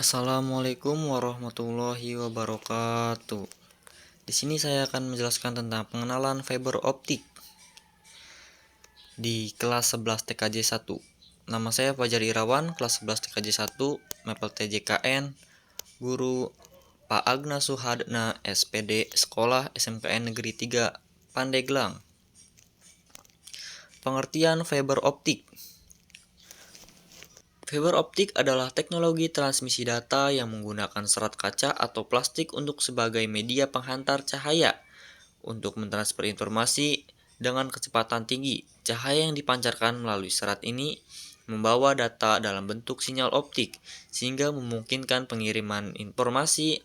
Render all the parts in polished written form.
Assalamualaikum warahmatullahi wabarakatuh. Di sini saya akan menjelaskan tentang pengenalan fiber optik di kelas 11 TKJ 1. Nama saya Fajar Irawan, kelas 11 TKJ 1, Mapel TJKN, guru Pak Agna Suhadna, SPD, Sekolah SMKN Negeri 3, Pandeglang. Pengertian fiber optik. Fiber optik adalah teknologi transmisi data yang menggunakan serat kaca atau plastik untuk sebagai media penghantar cahaya untuk mentransfer informasi dengan kecepatan tinggi. Cahaya yang dipancarkan melalui serat ini membawa data dalam bentuk sinyal optik sehingga memungkinkan pengiriman informasi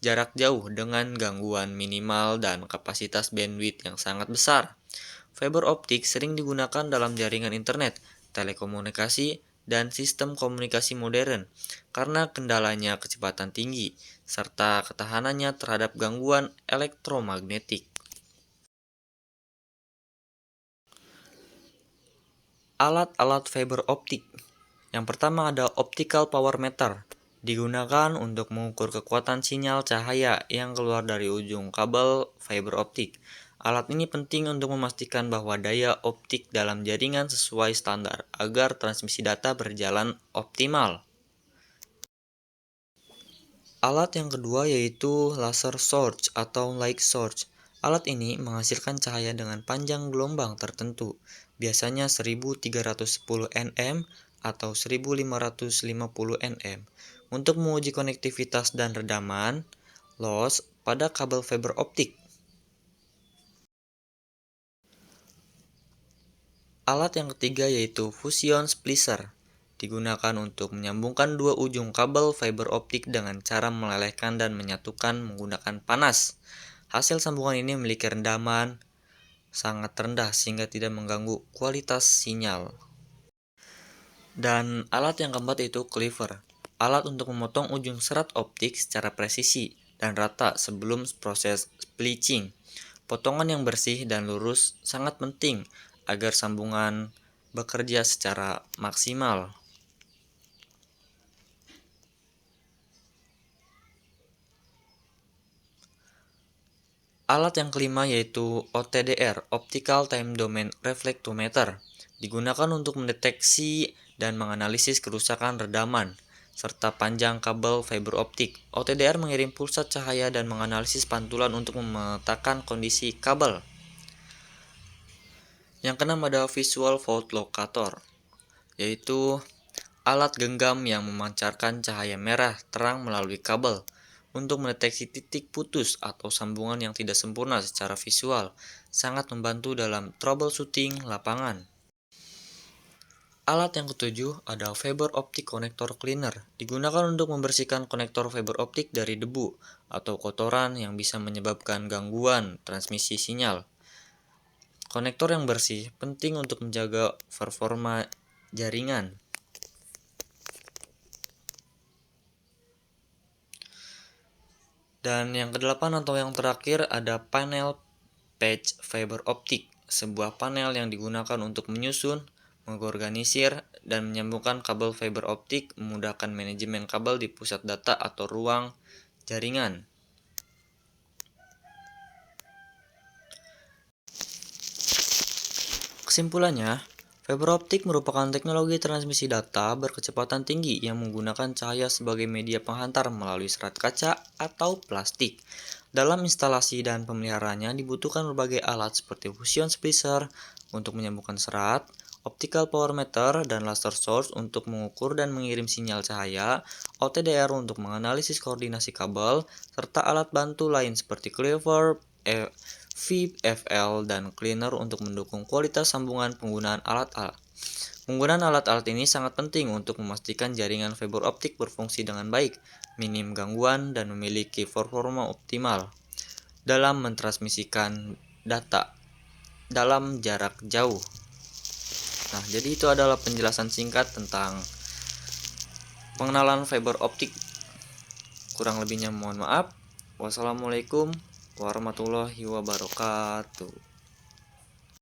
jarak jauh dengan gangguan minimal dan kapasitas bandwidth yang sangat besar. Fiber optik sering digunakan dalam jaringan internet, telekomunikasi, dan sistem komunikasi modern karena kendalanya kecepatan tinggi serta ketahanannya terhadap gangguan elektromagnetik. Alat-alat fiber optik. Yang pertama ada optical power meter. Digunakan untuk mengukur kekuatan sinyal cahaya yang keluar dari ujung kabel fiber optik. Alat ini penting untuk memastikan bahwa daya optik dalam jaringan sesuai standar agar transmisi data berjalan optimal. Alat yang kedua yaitu laser source atau light source. Alat ini menghasilkan cahaya dengan panjang gelombang tertentu, biasanya 1310 nm atau 1550 nm, untuk menguji konektivitas dan redaman loss pada kabel fiber optik. Alat yang ketiga yaitu fusion splicer. Digunakan untuk menyambungkan dua ujung kabel fiber optik dengan cara melelehkan dan menyatukan menggunakan panas. Hasil sambungan ini memiliki rendaman sangat rendah sehingga tidak mengganggu kualitas sinyal. Dan alat yang keempat yaitu cleaver. Alat untuk memotong ujung serat optik secara presisi dan rata sebelum proses bleaching. Potongan yang bersih dan lurus sangat penting agar sambungan bekerja secara maksimal. Alat yang kelima yaitu OTDR, Optical Time Domain Reflectometer, digunakan untuk mendeteksi dan menganalisis kerusakan redaman serta panjang kabel fiber optik. OTDR mengirim pulsat cahaya dan menganalisis pantulan untuk memetakan kondisi kabel. Yang keenam ada Visual Fault Locator, yaitu alat genggam yang memancarkan cahaya merah terang melalui kabel untuk mendeteksi titik putus atau sambungan yang tidak sempurna secara visual, sangat membantu dalam troubleshooting lapangan. Alat yang ketujuh ada Fiber Optic Connector Cleaner, digunakan untuk membersihkan konektor fiber optik dari debu atau kotoran yang bisa menyebabkan gangguan transmisi sinyal. Konektor yang bersih penting untuk menjaga performa jaringan. Dan yang kedelapan atau yang terakhir ada panel patch fiber optik, sebuah panel yang digunakan untuk menyusun, mengorganisir, dan menyambungkan kabel fiber optik, memudahkan manajemen kabel di pusat data atau ruang jaringan. Kesimpulannya, fiber optik merupakan teknologi transmisi data berkecepatan tinggi yang menggunakan cahaya sebagai media penghantar melalui serat kaca atau plastik. Dalam instalasi dan pemeliharaannya dibutuhkan berbagai alat seperti fusion splicer untuk menyambungkan serat, optical power meter, dan laser source untuk mengukur dan mengirim sinyal cahaya, OTDR untuk menganalisis koordinasi kabel, serta alat bantu lain seperti cleaver, VFL, dan cleaner untuk mendukung kualitas sambungan. Penggunaan alat-alat ini sangat penting untuk memastikan jaringan fiber optik berfungsi dengan baik, minim gangguan, dan memiliki performa optimal dalam mentransmisikan data dalam jarak jauh. Nah, jadi itu adalah penjelasan singkat tentang pengenalan fiber optik. Kurang lebihnya mohon maaf. Wassalamualaikum warahmatullahi wabarakatuh.